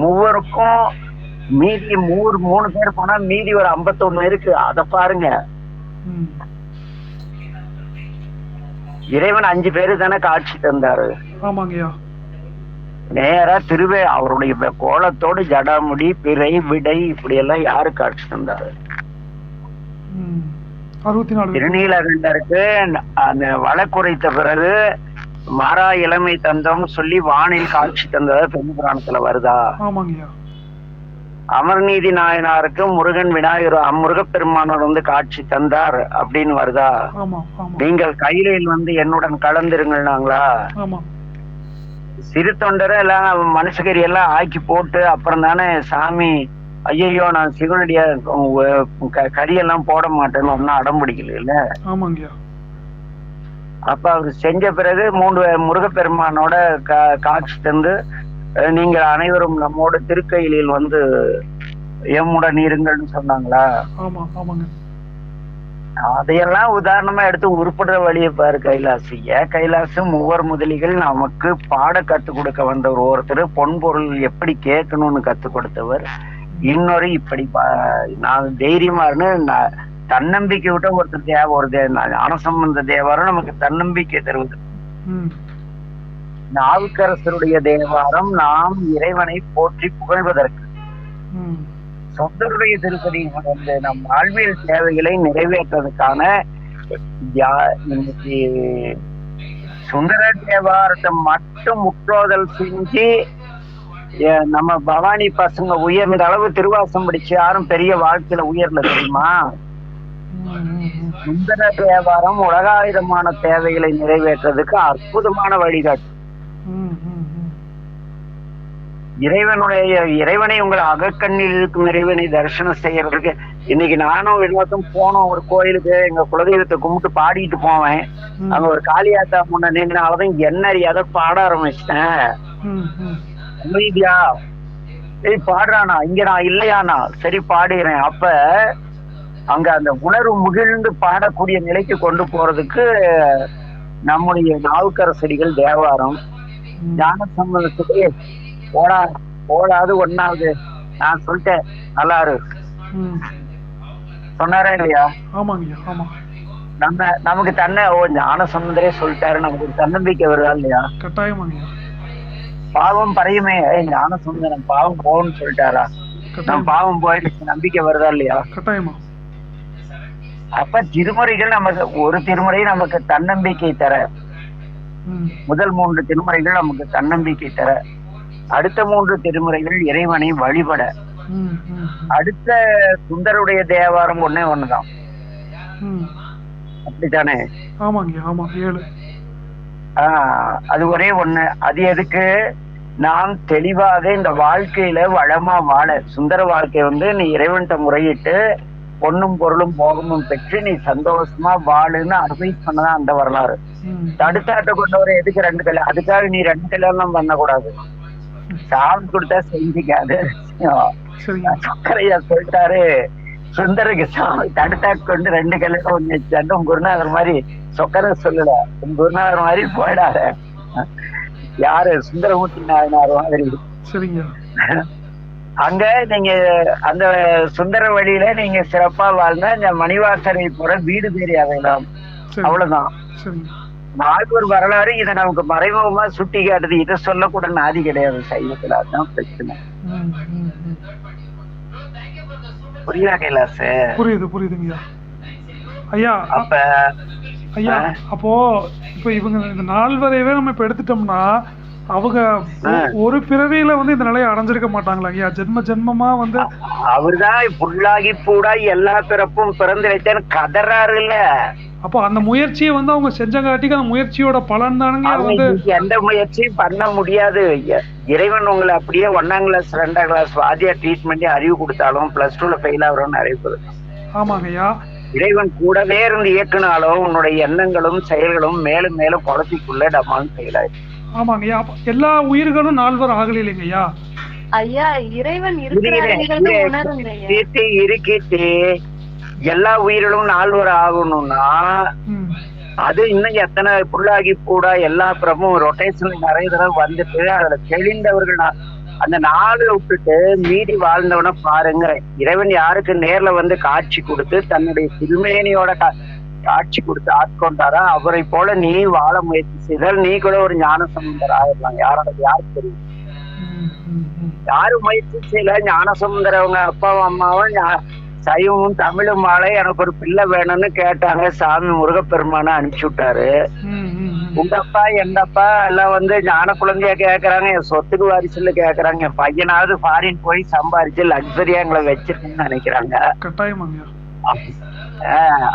மூவருக்கும் மீதி 3 பேர் போனா மீதி ஒரு 51 இருக்கு. அத பாருங்க. இறைவன் 5 பேரு தானே காட்சி தந்தாரு. நேரா அவருடைய கோலத்தோடு ஜடாமுடி, பிறை, விடை இப்படி எல்லாம் யாரு காட்சி தந்தாரு? திருநீலகண்டருக்கு அந்த வள குறைத்த பிறகு மாறா இளமை தந்தோம் சொல்லி வானில் காட்சி தந்ததா பெண் புராணத்துல வருதா? அமர்நீதி நாயனாருக்கு முருகன் விநாயகர் முருகப்பெருமானோர் காட்சி தந்தார் அப்படின்னு வருதா? நீங்கள் கையிலையில் என்னுடன் கலந்துருங்கள்னாங்களா? சிறு தொண்டரை எல்லாம் மனுஷகரி எல்லாம் ஆக்கி போட்டு அப்புறம் தானே சாமி ஐயோ நான் சிவனுடைய கரியெல்லாம் போட மாட்டேன்னு ஒன்னும் அடம் பிடிக்கல. அப்ப அவரு செஞ்ச பிறகு 3 முருகப்பெருமானோட காட்சி தந்து நீங்கள் அனைவரும் நம்மோட திருக்கையிலில் எம்முடன் இருங்கள்னு சொன்னாங்களா? அதையெல்லாம் உதாரணமா எடுத்து உருப்படுற வழியை பாரு கைலாசி. கைலாசம் 3 முதலிகள் நமக்கு பாட கத்து கொடுக்க வந்தவர். ஒருத்தர் பொன்பொருள் எப்படி கேட்கணும்னு கத்து கொடுத்தவர், இன்னொரு இப்படி நான் தைரியமானு தன்னம்பிக்கை விட்ட ஒருத்தர் தேவை. ஒரு ஞானசம்பந்த தேவாரம் நமக்கு தன்னம்பிக்கை தருவது. நாவுக்கரசருடைய தேவாரம் நாம் இறைவனை போற்றி புகழ்வதற்கு. சொந்தருடைய திருப்பதி நம் வாழ்வியல் தேவைகளை நிறைவேற்றுவதற்கான இன்னைக்கு சுந்தர தேவாரத்தை மட்டும் முற்றோதல் செஞ்சு நம்ம பவானி பசங்க உயர்ந்த அளவு திருவாசம் படிச்சு யாரும் பெரிய வாழ்க்கையில உயர்ந்த தெரியுமா? சுந்தர தேவாரம் உலகாயுதமான தேவைகளை நிறைவேற்றுறதுக்கு அற்புதமான வழிகாட்டு. இறைவனை உங்களை அகக்கண்ணில் இருக்கும் இறைவனை தரிசனம் செய்யறதுக்கு இன்னைக்கு நானும் வினோதம் போனோம் ஒரு கோயிலுக்கு. எங்க குலதெய்வத்தை கும்பிட்டு பாடிட்டு போவேன். அங்க ஒரு காளியாத்தா முன்ன நின்னாலதான் என்ன அறியாத பாட ஆரம்பிச்சிட்டேன். அமைதியா சரி பாடுறானா, இங்க நான் இல்லையானா சரி பாடுகிறேன். அப்ப அங்க அந்த உணர்வு முகிழ்ந்து பாடக்கூடிய நிலைக்கு கொண்டு போறதுக்கு நம்முடைய நாவுக்கரசடிகள் தேவாரம் ஞான சம்பந்தத்துக்கு போடாது ஒண்ணாவது நான் சொல்லிட்டேன் நல்லாரு சொன்னாரா இல்லையா? நமக்கு ஞான சம்பந்தரே சொல்லிட்டாரு, நமக்கு தன்னம்பிக்கை வருதா இல்லையா? பாவம் பறையுமே ஞான சம்பந்தம் பாவம் போகணும்னு சொல்லிட்டாரா? நம்ம பாவம் போயிட்டு நம்பிக்கை வருதா இல்லையா? அப்ப திருமுறைகள் நமக்கு ஒரு திருமுறை நமக்கு தன்னம்பிக்கை தர, முதல் 3 திருமுறைகள் நமக்கு தன்னம்பிக்கை தர, அடுத்த 3 திருமுறைகள் இறைவனை வழிபட. ம், ம், அடுத்த சுந்தருடைய தேவாரம் ஒண்ணே ஒண்ணுதான். ம். அப்படித்தானே? ஆமாங்க, ஆமா 7. அது ஒரே ஒண்ணு. அது எதுக்கு? நாம் தெளிவாக இந்த வாழ்க்கையில வளமா வாழ. சுந்தர வாழ்க்கை வந்து நீ இறைவன்கிட்ட முறையிட்டு பொண்ணும் பொருளும் போகமும் பெற்று நீ சந்தோஷமா வாழுன்னு அட்வைஸ் பண்ணதான் அந்த வரலாறு. ம். தடுத்தாட்ட கொண்டவரை எதுக்கு 2 கல்யாணம்? அதுக்காக நீ 2 கல்யாணம் பண்ணக்கூடாது. சாமி கொடுத்தா செஞ்சுக்காது. சரிங்க. சக்கரையா சொல்லிட்டாரு சுந்தருக்கு, சாமி தடுத்தாட்டு கொண்டு 2 கல்யாணம் வச்சாண்டு உங்க குருநாதர் மாதிரி சொக்கரை சொல்லல, உங்க குருநாதர் மாதிரி போயிடாத. யாரு? சுந்தரமூர்த்தி நாயனார் மாதிரி. சரிங்க. அங்க நீங்க அந்த சுந்தர வழியில நீங்க சிறப்பா வாழ்ந்தா இந்த மணிவாசரை போற வீடு பேரி அடையலாம். சரி. அவ்வளவுதான். சரிங்க. நால்வர் வரலாறு இதை நமக்கு மறைமுகமா சுட்டி காட்டுது. இதை சொல்லக்கூட நாதி கிடையாது சைவத்துல. அதுதான் பிரச்சனை. ம், ம், ம். புரியுதா கைலாச? புரியுதுங்கய்யா. ஐயா அப்ப ஐயா அப்போ இப்ப இவங்க இந்த 4 வரையவே நம்ம இப்ப எடுத்துட்டோம்னா அவங்க ஒரு பிறவியில வந்து இந்த நிலையை அடைஞ்சிருக்க மாட்டாங்களா ஐயா? ஜென்ம ஜென்மமா வந்து அவர்தான் புல்லாகி பூடாய் எல்லா பிறப்பும் பிறந்து வைத்தேன்னு கதறாரு இல்ல. அப்போ அந்த முயற்சியை வந்து அவங்க செஞ்சங்காட்டிக்கு அந்த முயற்சியோட பலன் தானுங்க வந்து. எந்த முயற்சியும் பண்ண முடியாது. இறைவன் உங்களை அப்படியே 1ஆம் கிளாஸ் 2ஆம் கிளாஸ் வாதியா ட்ரீட் பண்ணி அறிவு கொடுத்தாலும் +2ல ஃபெயில் ஆகுறோம்னு அறிவிப்பது. ஆமாங்க ஐயா. இறைவன் கூடவே இருந்து இயக்குனாலும் உன்னுடைய எண்ணங்களும் செயல்களும் மேலும் மேலும் குழப்பிக்குள்ள டமான்னு ஃபெயில் ஆயிடும். ஆமாங்க ஐயா. எல்லா உயிர்களும் 4 ஆகல இல்லைங்க ஐயா? ஐயா இறைவன் இருக்கிட்டு எல்லா உயிர்களும் 4 ஆகணும்னா அது இன்னும் எத்தனை புல்லாகி கூட எல்லா பிரமும் ரொட்டேஷன் நிறைய தடவை வந்துட்டு அதுல தெளிந்தவர்கள் அந்த 4 விட்டுட்டு மீறி வாழ்ந்தவன பாருங்க. இறைவன் யாருக்கு நேர்ல வந்து காட்சி கொடுத்து தன்னுடைய திருமேனியோட காட்சி கொடுத்து ஆட்கொண்டாரா அவரை போல நீ வாழ முயற்சி செய்தால் நீ கூட ஒரு ஞான சம்பந்தர் ஆயிடலாம். யாருக்கு தெரியும்? யாரு முயற்சி செய்யல. ஞான சம்பந்தர் அவங்க அப்பாவும் அம்மாவும் சைவமும் தமிழும் மாலை எனக்கு ஒரு பிள்ளை வேணும்னு கேட்டாங்க. சாமி முருகப்பெருமான அனுப்பிச்சு விட்டாரு. உங்க அப்பா எங்க அப்பா எல்லாம் வந்து ஞான குழந்தையா கேக்குறாங்க. என் சொத்துக்கு வாரிசுல கேக்குறாங்க. என் பையனாவது ஃபாரின் போய் சம்பாரிச்சு லக்ஸரியா எங்களை வச்சிருக்குன்னு நினைக்கிறாங்க.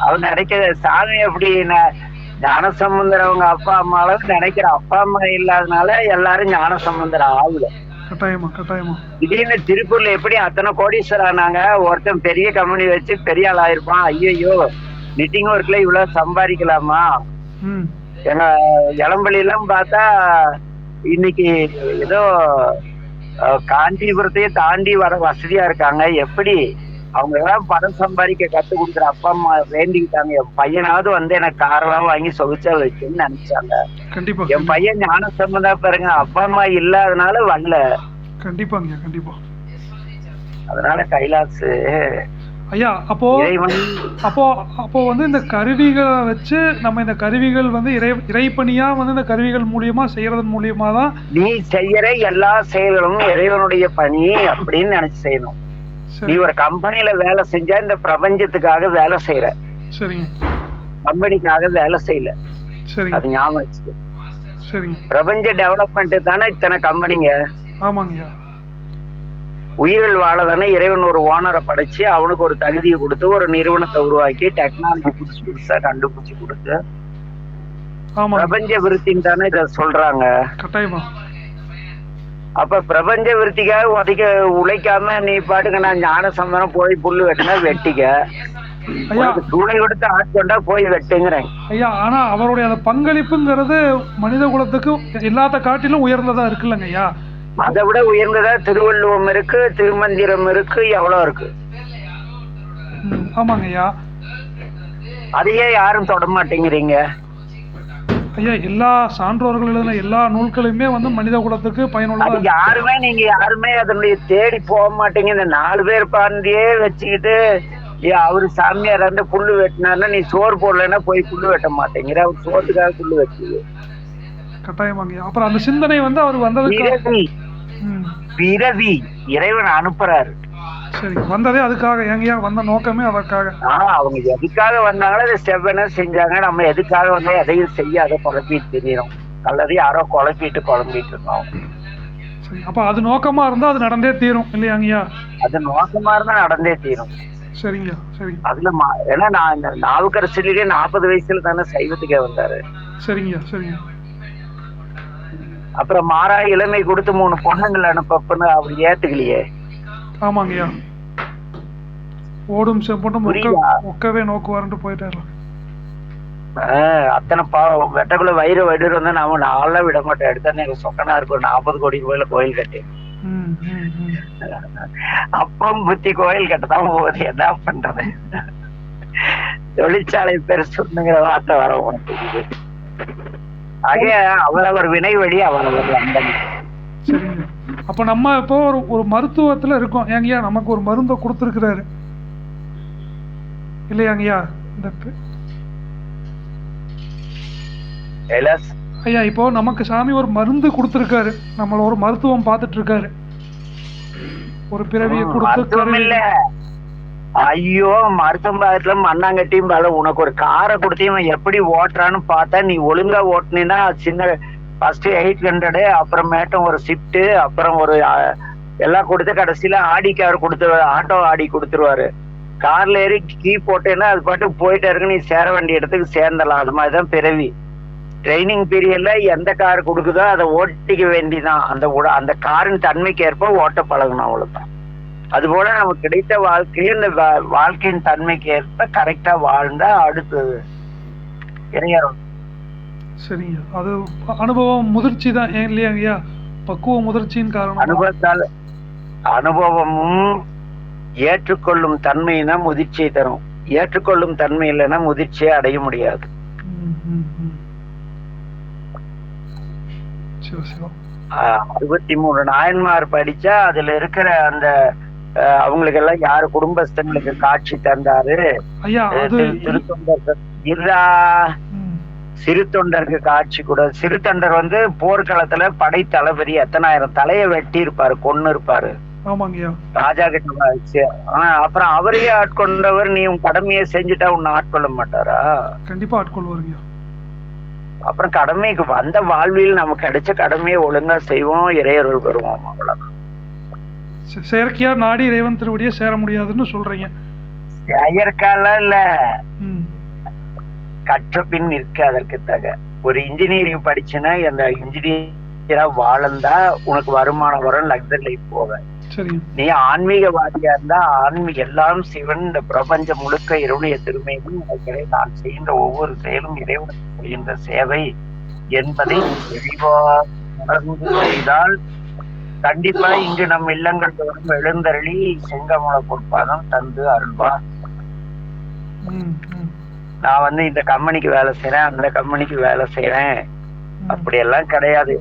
அவன் நினைக்கிற சாமி எப்படி ஞான சம்பந்தர் அவங்க அப்பா அம்மாவும் நினைக்கிற. அப்பா அம்மா இல்லாதனால எல்லாரும் ஞான சம்பந்தர் ஆகல. திடீர்னு திருப்பூர்ல எப்படி அத்தனை கோடீஸ்வரர் ஆனாங்க? ஒருத்தன் பெரிய கம்பெனி வச்சு பெரிய ஆள் ஆயிருப்பான். ஐயோ நிட்டிங் ஒர்க்ல இவ்வளவு சம்பாதிக்கலாமா? எங்க இளம்பள்ளி எல்லாம் பார்த்தா இன்னைக்கு ஏதோ காஞ்சிபுரத்தையே தாண்டி வர வசதியா இருக்காங்க. எப்படி அவங்க எல்லாம் பணம் சம்பாதிக்க கத்து கொடுக்குற அப்பா அம்மா வேண்டிக்கிட்டாங்க. என் பையனாவது வந்து எனக்கு காரெல்லாம் வாங்கி சொகுச்சா வச்சுன்னு நினைச்சாங்க. என் பையன் ஞான சம்பந்தா பாருங்க. அப்பா அம்மா இல்லாதனால வரல. கண்டிப்பா. அதனால கைலாசு ஐயா அப்போ வந்து இந்த கருவிகளை வச்சு நம்ம இந்த கருவிகள் வந்து இறைப்பணியா வந்து இந்த கருவிகள் மூலியமா செய்யறதன் மூலியமா தான் நீ செய்யற எல்லா செயல்களும் இறைவனுடைய பணி அப்படின்னு நினைச்சு செய்யணும். நீ ஒரு கம்பெனில வேலை செஞ்சா இந்த பிரபஞ்சத்துக்காக வேலை செய்யற. சரிங்க. கம்பெனிக்காக வேலை செய்யல. அது ஞாபகம் வச்சுக்க. சரிங்க. பிரபஞ்ச டெவலப்மெண்ட் தானே இத்தனை கம்பெனிங்க. ஆமாங்க. உயிர்கள் வாழதானே இறைவன் ஒரு ஓனரை படைச்சு அவனுக்கு ஒரு தகுதியை கொடுத்து ஒரு நிறுவனத்தை உருவாக்கி டெக்னாலஜி புதுசா கண்டுபிடிச்சு கொடுத்து பிரபஞ்ச விருத்தின்னு தானே இத சொல்றாங்க. அப்ப பிரபஞ்ச விருத்திக்காக உழைக்காம நீ பாட்டுக்கு நான் ஞான சம்பந்தம் போய் புல்லு வெட்டினா வெட்டிக்க, துணை கொடுத்து ஆட்கொண்டா போய் வெட்டுங்கிறேன். ஐயா ஆனா அவருடைய அந்த பங்களிப்புங்கிறது மனித குலத்துக்கு எல்லாத்த காட்டிலும் உயர்ந்ததா இருக்குல்லங்க ஐயா? அதை விட உயர்ந்ததா திருவள்ளுவம் இருக்கு, திருமந்திரம் இருக்கு, எவ்வளவு இருக்கு. ஆமாங்க ஐயா. அதையே யாரும் தொட மாட்டேங்கிறீங்க ஐயா? எல்லா சான்றோர்கள் எழுதின எல்லா நூல்களுமே வந்து மனித குலத்துக்கு பயனுள்ள. நீங்க யாருமே அதனுடைய தேடி போக மாட்டீங்க. இந்த 4 பேர் பாண்டியே வச்சுக்கிட்டு அவரு சாமியார் வந்து புல்லு வெட்டினாருன்னா நீ சோறு போடலன்னா போய் புல்லு வெட்ட மாட்டேங்கிற. அவர் சோத்துக்காக புல்லு வச்சு கட்டாயமாங்க. அப்புறம் அந்த சிந்தனை வந்து அவர் வந்ததுக்கு பிறவி இறைவன் அனுப்புறாரு. சரி, வந்ததே அதுக்காக. எங்கயா வந்த நோக்கமே அதற்காக. அவங்க எதுக்காக வந்தாங்களோ அதை செவ்வன செஞ்சாங்க. நம்ம எதுக்காக வந்தா எதையும் செய்ய அதை குழப்பிட்டு தெரியணும். அல்லது யாரோ குழப்பிட்டு இருந்தோம். சரி. அப்ப அது நோக்கமா இருந்தா அது நடந்தே தீரும் இல்லையாங்கய்யா? அது நோக்கமா இருந்தா நடந்தே தீரும். சரிங்க, சரி. அதுல ஏன்னா நான் இந்த நாவுக்கரசரிலே 40 வயசுல தானே சைவத்துக்கே வந்தாரு. சரிங்க, சரிங்க. அப்புறம் மாறா இளமை கொடுத்து 3 பொண்ணுங்களை அனுப்பன்னு அவர் ஏத்துக்கலையே. ஆமாங்கய்யா. ஓடும் செம்பொண்ணும் புரியுதா? ஒக்கவே நோக்குவாருன்ட்டு போயிட்டாரு. அத்தனை பாவம் வெட்டக்குள்ள வயிறு வயிறு வந்து நான்லாம் விட மாட்டேன். எடுத்தானே எனக்கு சொக்கனா இருக்கும். 40 கோடி ரூபாயில கோயில் கட்டி அப்பம் புத்தி கோயில் கட்டதான் போகுது. என்ன பண்றது? தொழிற்சாலை பெருசுங்கிற வார்த்தை வர மாட்டேங்குது. ஆக அவரவர் வினை வழி அவரவர் அந்தம். சரிங்க. அப்ப நம்ம இப்போ ஒரு மருத்துவத்துல இருக்கோம் ஏங்கய்யா, நமக்கு ஒரு மருந்தை கொடுத்துருக்கிறாரு இல்லையாங்கய்யா? இந்த ஐயா இப்போ நமக்கு சாமி ஒரு மருந்து கொடுத்துருக்காரு, நம்மள ஒரு மருத்துவம் பார்த்துட்டு இருக்காரு. ஒரு பிறவியை கொடுத்து இல்ல ஐயோ மருத்துவம் பாகத்துல மண்ணாங்கட்டியும் பால உனக்கு ஒரு காரை கொடுத்தையும் எப்படி ஓட்டுறான்னு பார்த்தா நீ ஒழுங்கா ஓட்டுனா சின்ன ஃபர்ஸ்ட் 800 அப்புறமேட்டும் ஒரு ஷிஃப்ட் அப்புறம் ஒரு எல்லாம் கொடுத்து கடைசியில ஆடி கார் கொடுத்துருவாரு. ஆட்டோ ஆடி கொடுத்துருவாரு. கார்ல ஏறி கீ போட்டேன்னா அது பாட்டு போயிட்டே இருக்கு. நீ சேர வேண்டிய இடத்துக்கு சேர்ந்துடலாம். அது மாதிரிதான் பிறவி. ட்ரைனிங் பீரியட்ல எந்த கார் கொடுக்குதோ அதை ஓட்டிக்க வேண்டிதான். அந்த காரின் தன்மைக்கு ஏற்ப ஓட்ட பழகணும், அவ்வளவுதான். அதுபோல நமக்கு கிடைத்த வாழ்க்கையை இந்த வாழ்க்கையின் தன்மைக்கு ஏற்ப கரெக்டா வாழ்ந்தா அடுத்தது இறையரும். சரிங்க. அது அனுபவம் முதிர்ச்சி தான் இல்லையாங்கய்யா? பக்குவ முதிர்ச்சியின் காரணம். அனுபவமும் ஏற்றுக்கொள்ளும் தன்மைனா முதிர்ச்சியை தரும். ஏற்றுக்கொள்ளும் தன்மை இல்லைன்னா முதிர்ச்சியை அடைய முடியாது. 63 நாயன்மார் படிச்சா அதுல இருக்கிற அந்த அவங்களுக்கு எல்லாம் யாரு குடும்பஸ்தங்களுக்கு காட்சி தந்தாரு. சிறு தொண்டருக்கு காட்சி கூட. சிறு தொண்டர் வந்து போர்க்களத்துல படை தளபதி எத்தனாயிரம் தலையை வெட்டி இருப்பாரு, கொன்னு இருப்பாரு ராஜா கிட்ட. அப்புறம் அவரையே ஆட்கொண்டவர் நீ உன் கடமையை செஞ்சுட்டா உன்னை ஆட்கொள்ள மாட்டாரா? கண்டிப்பா ஆட்கொள்வாருங்க. அப்புறம் கடமைக்கு வந்த வாழ்வில் நமக்கு கிடைச்ச கடமையை ஒழுங்கா செய்வோம், இறையருள் பெறுவோம், அவ்வளவுதான். செயற்கையா நாடி இறைவன் திருவடியை சேர முடியாதுன்னு சொல்றீங்க? செயற்கால இல்ல, கற்ற பின் நிற்க அதற்கு தக. ஒரு இன்ஜினியரிங் படிச்சுன்னா அந்த இன்ஜினியரா வாழ்ந்தா உனக்கு வருமானம் வரும், லக்ஸரி லைஃப் போக. நீ ஆன்மீகவாதியா இருந்தா எல்லாம் சிவன், இந்த பிரபஞ்சம் முழுக்க இறைவனுடைய திருமையும் நான் செய்கின்ற ஒவ்வொரு செயலும் இறைவனுக்கு செய்கின்ற சேவை என்பதை தெளிவாக உணர்ந்து செய்தால் கண்டிப்பா இங்கு நம் இல்லங்கள் தோறும் எழுந்தருளி செங்கமல பொற்பாதம் தந்து அருள்வார். நான் வந்து இந்த கம்பெனிக்கு வேலை செய்யறேன், அந்த கம்பெனிக்கு வேலை செய்யறேன் அப்படி எல்லாம் கிடையாது.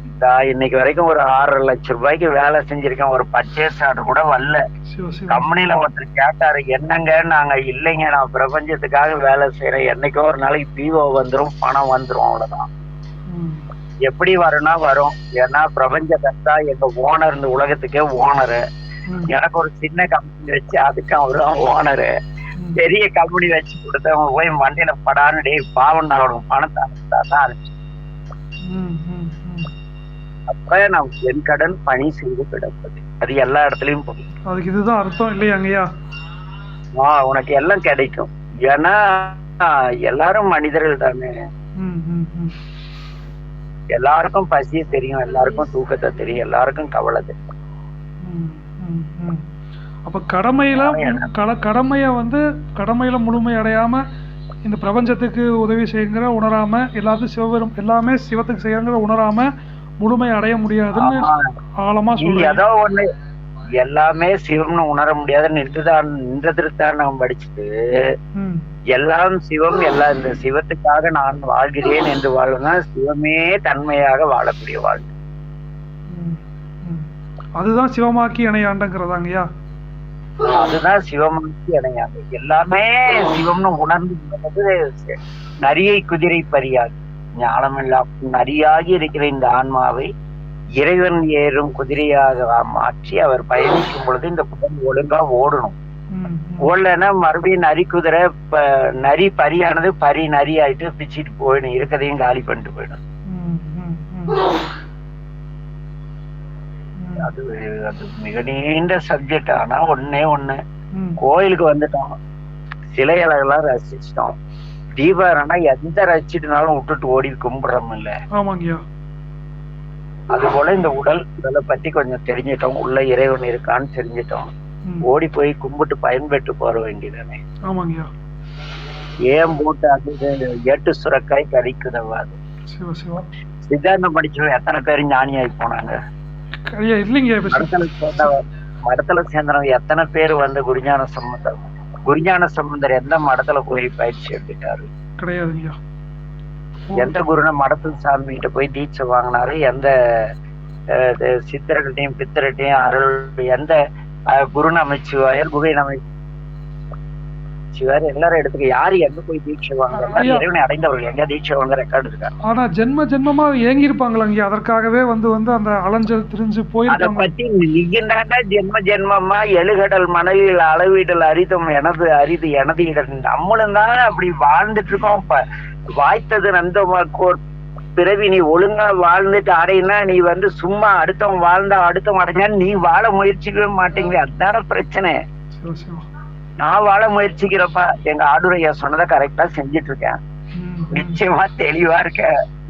இன்னைக்கு வரைக்கும் ஒரு 6 லட்சம் ரூபாய்க்கு வேலை செஞ்சிருக்கேன். ஒரு பர்ச்சேஸ் ஆர்டர் கூட வரல. கம்பெனில ஒருத்தர் கேட்டாரு, என்னங்க? நாங்க இல்லைங்க, நான் பிரபஞ்சத்துக்காக வேலை செய்யறேன், என்னைக்கோ ஒரு நாளைக்கு பிஓ வந்துரும், பணம் வந்துரும், அவ்வளவுதான். எப்படி வரும்னா வரும். ஏன்னா பிரபஞ்ச கர்த்தா எங்க ஓனர், இந்த உலகத்துக்கே ஓனரு. எனக்கு ஒரு சின்ன கம்பெனி வச்சு அதுக்கு அவருதான் ஓனரு. பெரிய கம்பெனி வச்சு கொடுத்தவங்க போய் மண்டையில படான்னு டே பாவம் அவனுக்கு பணத்தை தான் அனுப்பிச்சு. அப்ப நாம் என் கடன் பணி செய்து கிடப்பது. அது எல்லா இடத்துலயும் போகும். அதுக்கு இதுதான் அர்த்தம் இல்லையாங்கய்யா? உனக்கு எல்லாம் கிடைக்கும். ஏன்னா எல்லாரும் மனிதர்கள் தானே. எல்லாருக்கும் பசிய தெரியும், எல்லாருக்கும் தூக்கத்தை தெரியும், எல்லாருக்கும் கவலை தெரியும். அப்ப கடமையில முழுமை அடையாம இந்த பிரபஞ்சத்துக்கு உதவி செய்யுங்கிற உணராம, எல்லாமே சிவத்துக்கு செய்யுங்கிற உணராம முழுமை அடைய முடியாதுன்னு ஆழமா சொல்லி ஏதோ ஒண்ணு எல்லாமே சிவம்னு உணர முடியாது நின்றதுதான் நாம் படிச்சுட்டு எல்லாம் சிவம், எல்லாம் இந்த சிவத்துக்காக நான் வாழ்கிறேன் என்று வாழ்னா சிவமே தன்மையாக வாழக்கூடிய வாழ்க்கை. அதுதான் சிவமாக்கி இணையாண்டங்கிறதாங்கய்யா. அதுதான் சிவமாக்கி இணையாண்டு. எல்லாமே சிவம்னு உணர்ந்து நரியை குதிரை பரியாகி ஞானமெல்லாம் நரியாகி இருக்கிற இந்த ஆன்மாவை இறைவன் ஏறும் குதிரையாக மாற்றி அவர் பயணிக்கும் பொழுது இந்த குதிரை ஒழுங்கா ஓடணும். ஓடலன்னா மறுபடியும் நரி குதிரை நரி பரியானது பரி நரி ஆயிட்டு பிச்சுட்டு போயிடும், இருக்கதையும் காலி பண்ணிட்டு போயிடும். அது அது மிக நீண்ட சப்ஜெக்ட். ஆனா ஒண்ணே ஒண்ணு, ம். கோயிலுக்கு வந்துட்டோம், சிலை அழகெல்லாம் ரசிச்சிட்டோம். தீபாவளினா எந்த ரசிச்சுட்டுனாலும் விட்டுட்டு ஓடி கும்பிடுறோம் இல்ல. ஆமாங்கய்யா. அது போல இந்த உடலை பத்தி கொஞ்சம் தெரிஞ்சிட்டோம், உள்ள இறைவன் இருக்கான்னு தெரிஞ்சிட்டோம். ம். ஓடி போய் கும்பிட்டு பயன்பெற்று போற வேண்டியதானே. ஆமாங்கய்யா. ஏன் போட்டு அது ஏட்டு சுரக்காய் கறிக்குதவாது. சிவா சிவா. சித்தாந்தம் படிச்சவங்க எத்தனை பேர் ஞானியாகி போனாங்க? ஐயா இல்லைங்கய்யா. இப்ப மடத்துல சேர்ந்தவங்க எத்தனை பேர் வந்து குருஞான சம்பந்தர் எந்த மடத்துல போய் பயிற்சி எடுத்துட்டாரு? கிடையாதுங்கய்யா. எந்த குருன மடத்துல சாமி கிட்ட போய் தீட்சை வாங்கினாரு? எந்த சித்தர்கிட்டையும் பித்தர்கிட்டையும் அருள் எந்த குரு நமச்சிவாயர் குகை நமச்சிவாயர் எல்லாரும் எடுத்துக்க யாரு எங்க போய் தீட்சை வாங்குறாங்க? இறைவனை அடைந்தவர்கள் எங்க தீட்சை வாங்க ரெக்கார்டு இருக்காரு. ஆனா ஜென்ம ஜென்மமா ஏங்கி இருப்பாங்களாங்க, அதற்காகவே வந்து வந்து அந்த அலைஞ்சல் திரிஞ்சு அதை போயிருக்காங்க. பத்தி நீங்க ஜென்ம ஜென்மமா எழுகடல் மணலில் அளவீடல் அரிதம் எனது அரிது எனது இடல் நம்மளும் தான் அப்படி வாழ்ந்துட்டு இருக்கோம். வாய்த்தது நந்தமாக்கோர் பிறவி நீ ஒழுங்கா வாழ்ந்துட்டு அடையினா நீ வந்து சும்மா அடுத்தவன் வாழ்ந்தா அடுத்தவன் அடைஞ்சான்னு நீ வாழ முயற்சிக்கவே மாட்டேங்குது. அதுதான பிரச்சனை. சிவா சிவா. நான் வாழ முயற்சிக்கிறப்ப எங்க ஆடுரையா சொன்னதை கரெக்டா செஞ்சுட்டு இருக்கேன். ம். நிச்சயமா தெளிவா இருக்க,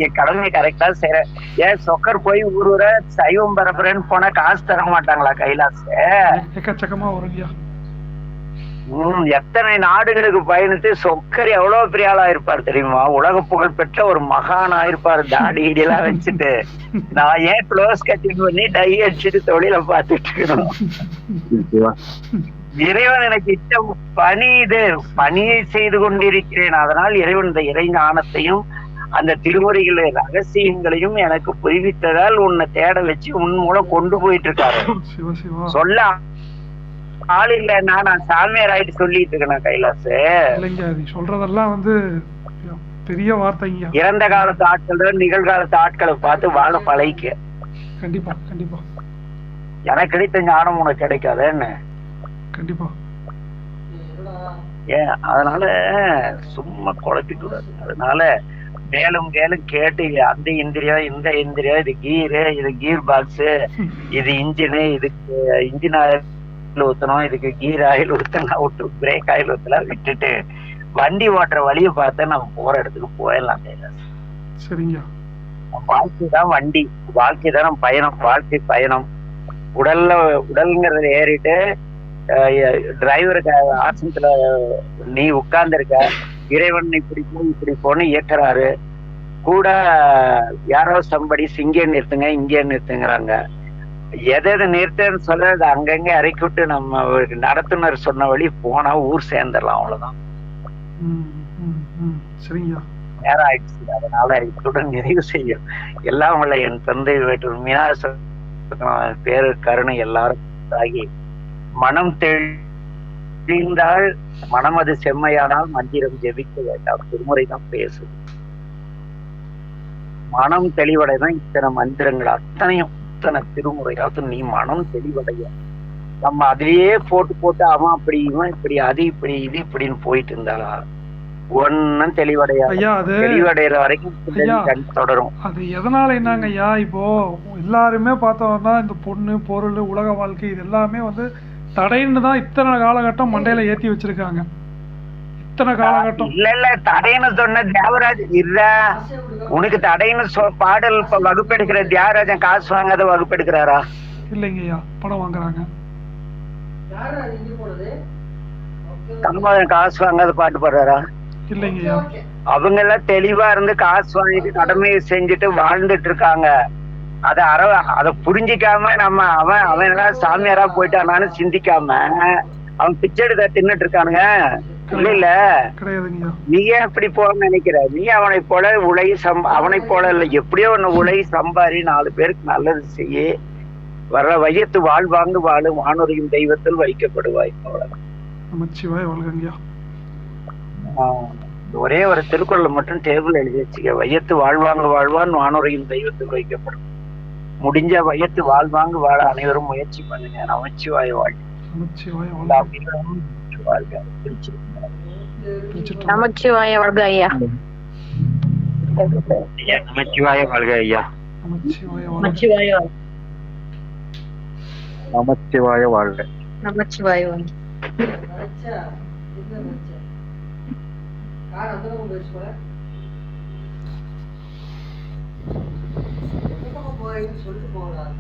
என் கடமையை கரெக்டா செய்யறேன். ஏன் சொக்கர் போய் ஊர் சைவம் பரப்புறேன்னு போனா காசு தர மாட்டாங்களா கைலாச? எக்கச்சக்கமா வருங்கய்யா. எத்தனை நாடுகளுக்கு பயணித்து சொக்கர் எவ்வளவு பெரிய ஆளா இருப்பார் தெரியுமா? உலக புகழ் பெற்ற ஒரு மகானா இருப்பாரு, தாடி இடியெல்லாம் வச்சுட்டு. நான் ஏன் க்ளோஸ் கட்டிங் பண்ணி டை அடிச்சுட்டு தொழில பாத்துட்டு இருக்கணும்? இறைவன் எனக்கு இஷ்டம் பணி, இது பணியை செய்து கொண்டிருக்கிறேன். அதனால் இறைவன் இந்த இறை ஞானத்தையும் அந்த திருமுறைகளை ரகசியங்களையும் எனக்கு புரிவித்ததால் உன்னை தேட வச்சு உன் மூலம் கொண்டு போயிட்டு இருக்காரு. சொல்ல ஆள் இல்லைன்னா நான் சாமியார் ஆயிட்டு சொல்லிட்டு இருக்கேன் கைலாச. சொல்றதெல்லாம் வந்து பெரிய வார்த்தைங்க. இறந்த காலத்து ஆட்கள் நிகழ்காலத்து ஆட்களை பார்த்து வாழ பழகிக்க. கண்டிப்பா கண்டிப்பா. எனக்கு கிடைத்த ஞானம் உனக்கு கிடைக்காத என்ன? கண்டிப்பா. ஏன் அதனால சும்மா குழப்பிட்டு கூடாது. அதனால மேலும் மேலும் கேட்டு அந்த இந்திரியம் இந்த இந்திரியம், இது கீரு, இது கீர் பாக்ஸ், இது இன்ஜினு, இதுக்கு இன்ஜின் ஆயில் ஊத்தணும், இதுக்கு கீர் ஆயில் ஊத்தலாம், விட்டு பிரேக் ஆயில் ஊத்தலாம் விட்டுட்டு வண்டி ஓட்டுற வழியை பார்த்தா நம்ம போற இடத்துக்கு போயிடலாம். சரிங்க. வாழ்க்கை தான் வண்டி, வாழ்க்கை தான் நம்ம பயணம், வாழ்க்கை பயணம். உடல்ங்கிறத ஏறிட்டு டிரைவருக்கு ஆசனத்துல நீ உட்கார்ந்து இருக்க, இறைவன் இப்படி போ இப்படி போன்னு இயக்குறாரு. கூட யாரோ சம்படி இங்கே நிறுத்துங்க இங்கே நிறுத்துங்கிறாங்க. எதை நிறுத்தன்னு சொல்ல அது அங்கங்க இறக்கி விட்டு நம்ம நடத்துனர் சொன்ன வழி போனா ஊர் சேர்ந்துடலாம். அவ்வளவுதான். நேரம் ஆயிடுச்சு. அதனால இத்துடன் நிறைவு செய்யும். எல்லாம் உள்ள என் தந்தை வீட்டு மீனாச பேரு கருணை எல்லாரும் ஆகி மனம் தெளிந்தால் மனம் அது செம்மையானால் மந்திரம் ஜெபிக்க வேண்டாம். திருமுறை தான் பேசுது. மனம் தெளிவடைதான் இத்தனை மந்திரங்கள் அத்தனையும், இத்தனை திருமுறையாவது நீ மனம் தெளிவடைய. நம்ம அதிலேயே போட்டு அவன் அப்படி இவன் இப்படி அது இப்படி இது இப்படின்னு போயிட்டு இருந்தாளா ஒன்னும் தெளிவடையாது. தெளிவடைகிற வரைக்கும் தொடரும். அது எதனால என்னங்க ஐயா, இப்போ எல்லாருமே பார்த்தோம்னா இந்த பொண்ணு பொருள் உலக வாழ்க்கை இது எல்லாமே வந்து தடைன்னு தான் இத்தனை காலகட்டம் மண்டையில ஏத்தி வச்சிருக்காங்க. இத்தனை காலகட்டம் இல்ல தடைன்னு சொன்ன தியாகராஜ் இல்ல. உனக்கு தடைன்னு பாடல் வகுப்பெடுக்கிற தியாகராஜன் காசு வாங்காத வகுப்பெடுக்கிறாரா? இல்லைங்க ஐயா, பணம் வாங்குறாங்க. தங்கமகன் காசு வாங்காத பாட்டு பாடுறாரா? இல்லைங்க ஐயா. அவங்க எல்லாம் தெளிவா இருந்து காசு வாங்கிட்டு கடமையை செஞ்சுட்டு வாழ்ந்துட்டு இருக்காங்க. அத புரிஞ்சிக்காம நம்ம அவன் எல்லாம் சாமியாரா போயிட்டானு சிந்திக்காம அவன் பிச்சை எடுக்க தின்னுட்டு இருக்கானுங்க. இல்ல நீ ஏன் இப்படி போன்னு நினைக்கிற? நீ அவனை போல அவனை போல இல்ல, எப்படியோ ஒண்ணு உழை சம்பாரி 4 பேருக்கு நல்லது செய்ய வர்ற வையத்து வாழ்வாங்கு வாழும் வானுரையும் தெய்வத்தில் வைக்கப்படுவாய். ஒரே ஒரு திருக்குறள் மட்டும் டேபிள் எழுதி வச்சுக்க. வையத்து வாழ்வாங்கு வாழ்வான் வானுரையும் தெய்வத்தில் வைக்கப்படும். முடிஞ்ச வையத்து வாழ்வாங்கு வாழ அனைவரும் முயற்சி பண்ணுங்க. நமச்சிவாய வாழ்க. நமச்சிவாய வாழ்க ஐயா. நமச்சிவாய வாழ்க ஐயா. நமச்சிவாய. நமச்சிவாய வாழ்க. நமச்சிவாய சொல்லிட்டு போகலாம்.